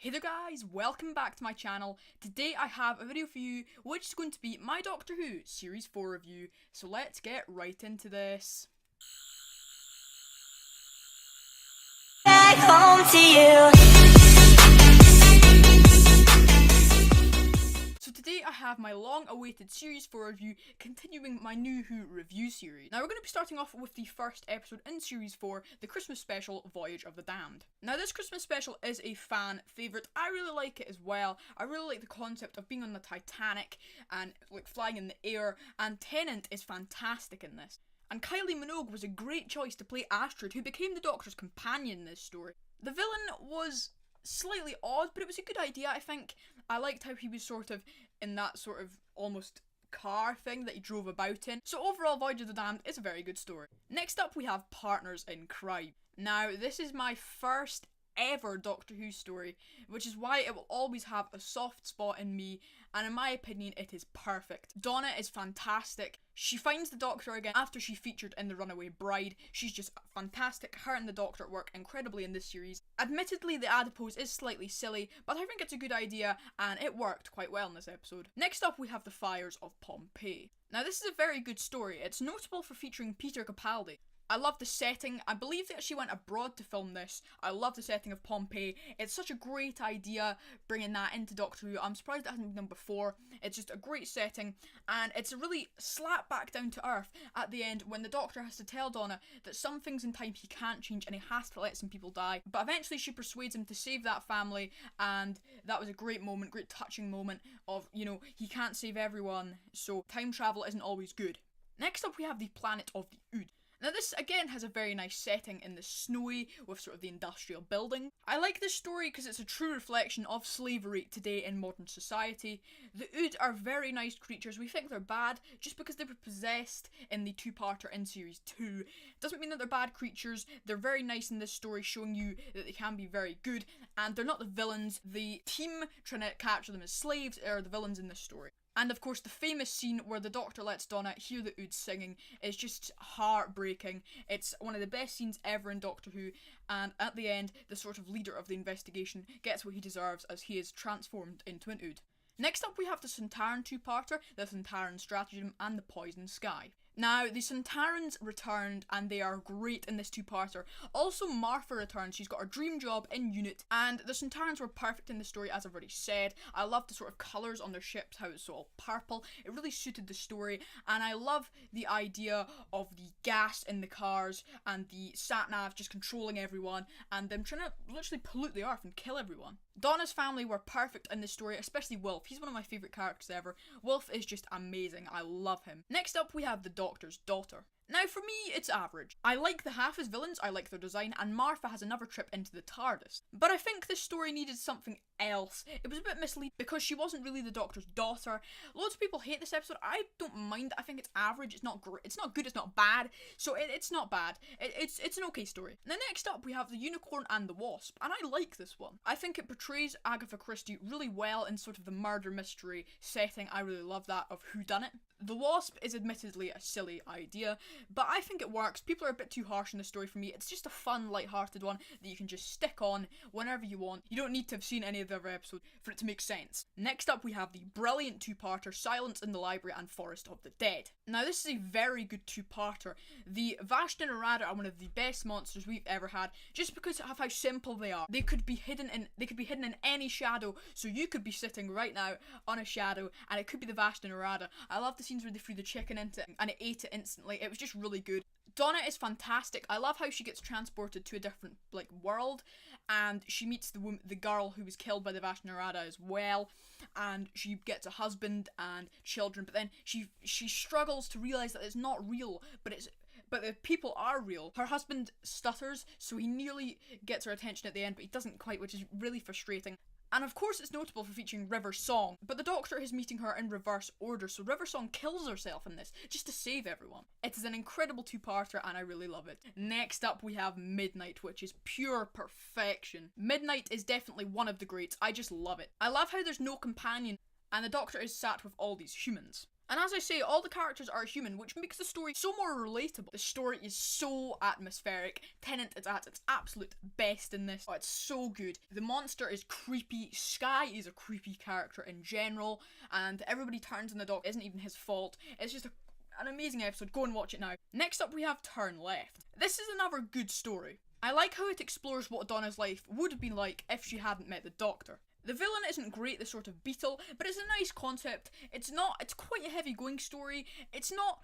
Hey there guys, welcome back to my channel. Today I have a video for you which is going to be my Doctor Who Series 4 review. So let's get right into this. Back home to you. So today I have my long-awaited Series 4 review, continuing my New Who review series. Now we're going to be starting off with the first episode in Series 4, the Christmas special, Voyage of the Damned. Now this Christmas special is a fan favourite. I really like it as well. I really like the concept of being on the Titanic and like flying in the air, and Tennant is fantastic in this. And Kylie Minogue was a great choice to play Astrid, who became the Doctor's companion in this story. The villain was slightly odd, but it was a good idea, I think. I liked how he was sort of in that sort of almost car thing that he drove about in. So overall, Voyage of the Damned is a very good story. Next up, we have Partners in Crime. Now, this is my first ever Doctor Who story, which is why it will always have a soft spot in me, and in my opinion it is perfect. Donna is fantastic. She finds the Doctor again after she featured in The Runaway Bride. She's just fantastic. Her and the Doctor work incredibly in this series. Admittedly, the adipose is slightly silly, but I think it's a good idea and it worked quite well in this episode. Next up, we have The Fires of Pompeii. Now this is a very good story. It's notable for featuring Peter Capaldi. I love the setting. I believe they actually went abroad to film this. I love the setting of Pompeii. It's such a great idea bringing that into Doctor Who. I'm surprised it hasn't been done before. It's just a great setting, and it's a really slap back down to earth at the end when the Doctor has to tell Donna that some things in time he can't change and he has to let some people die. But eventually she persuades him to save that family, and that was a great moment, great touching moment of, you know, he can't save everyone, so time travel isn't always good. Next up, we have the planet of the Ood. Now this again has a very nice setting in the snowy with sort of the industrial building. I like this story because it's a true reflection of slavery today in modern society. The Ood are very nice creatures. We think they're bad just because they were possessed in the two-parter in Series 2. Doesn't mean that they're bad creatures. They're very nice in this story, showing you that they can be very good, and they're not the villains. The team trying to capture them as slaves are the villains in this story. And of course the famous scene where the Doctor lets Donna hear the Ood singing is just heartbreaking. It's one of the best scenes ever in Doctor Who, and at the end the sort of leader of the investigation gets what he deserves as he is transformed into an Ood. Next up, we have the Sontaran two-parter, the Sontaran Stratagem and the Poison Sky. Now, the Sontarans returned and they are great in this two-parter. Also, Martha returns. She's got her dream job in Unit, and the Sontarans were perfect in the story, as I've already said. I love the sort of colours on their ships, how it's all purple. It really suited the story, and I love the idea of the gas in the cars and the sat-nav just controlling everyone and them trying to literally pollute the earth and kill everyone. Donna's family were perfect in this story, especially Wilf. He's one of my favourite characters ever. Wilf is just amazing. I love him. Next up, we have the Doctor's daughter. Now, for me, it's average. I like the half as villains, I like their design, and Martha has another trip into the TARDIS. But I think this story needed something else. It was a bit misleading because she wasn't really the Doctor's daughter. Loads of people hate this episode. I don't mind. I think it's average. It's not great. It's not good. It's not bad. So it's not bad. It's an okay story. Now, next up, we have the Unicorn and the Wasp, and I like this one. I think it portrays Agatha Christie really well in sort of the murder mystery setting. I really love that of whodunit. The Wasp is admittedly a silly idea, but I think it works. People are a bit too harsh in the story for me. It's just a fun, light-hearted one that you can just stick on whenever you want. You don't need to have seen any of the other episodes for it to make sense. Next up, we have the brilliant two-parter, Silence in the Library and Forest of the Dead. Now, this is a very good two-parter. The Vashta and Narada are one of the best monsters we've ever had, just because of how simple they are. They could be hidden in any shadow, so you could be sitting right now on a shadow, and it could be the Vashta and Narada. I love the scenes where they threw the chicken into it and it ate it instantly. It was just really good. Donna is fantastic. I love how she gets transported to a different world, and she meets the girl who was killed by the Vashta Narada as well, and she gets a husband and children, but then she struggles to realise that it's not real, but the people are real. Her husband stutters, so he nearly gets her attention at the end, but he doesn't quite, which is really frustrating. And of course it's notable for featuring River Song, but the Doctor is meeting her in reverse order, so River Song kills herself in this, just to save everyone. It is an incredible two-parter and I really love it. Next up, we have Midnight, which is pure perfection. Midnight is definitely one of the greats. I just love it. I love how there's no companion and the Doctor is sat with all these humans. And as I say, all the characters are human, which makes the story so more relatable. The story is so atmospheric. Tennant is at its absolute best in this. Oh, it's so good. The monster is creepy. Sky is a creepy character in general, and everybody turns on the Doctor. It isn't even his fault. It's just an amazing episode. Go and watch it now. Next up we have Turn Left. This is another good story. I like how it explores what Donna's life would have been like if she hadn't met the Doctor. The villain isn't great, the sort of beetle, but it's a nice concept. It's quite a heavy going story. It's not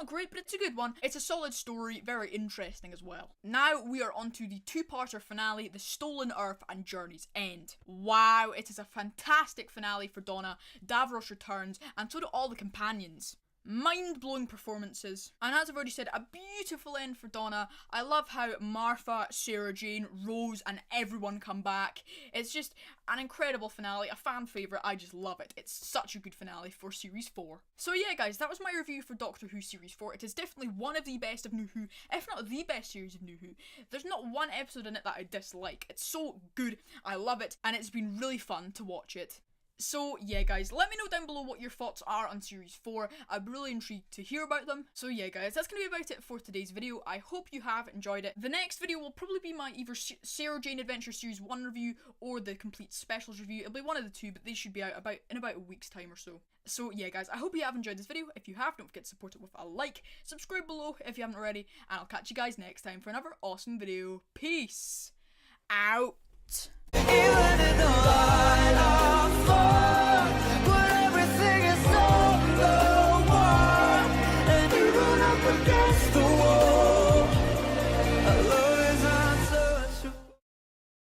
great, but it's a good one. It's a solid story, very interesting as well. Now we are on to the two-parter finale, The Stolen Earth and Journey's End. Wow, it is a fantastic finale for Donna. Davros returns, and so do all the companions. Mind-blowing performances, and as I've already said, a beautiful end for Donna. I love how Martha, Sarah Jane, Rose and everyone come back. It's just an incredible finale, a fan favourite. I just love it. It's such a good finale for Series 4. So yeah guys, that was my review for Doctor Who Series 4. It is definitely one of the best of New Who, if not the best series of New Who. There's not one episode in it that I dislike. It's so good, I love it, and it's been really fun to watch it. So yeah guys, let me know down below what your thoughts are on Series 4. I'm really intrigued to hear about them. So yeah guys, that's going to be about it for today's video. I hope you have enjoyed it. The next video will probably be my either Sarah Jane Adventure Series 1 review or the complete specials review. It'll be one of the two, but they should be out in about a week's time or so. So yeah guys, I hope you have enjoyed this video. If you have, don't forget to support it with a like, subscribe below if you haven't already, and I'll catch you guys next time for another awesome video. Peace out.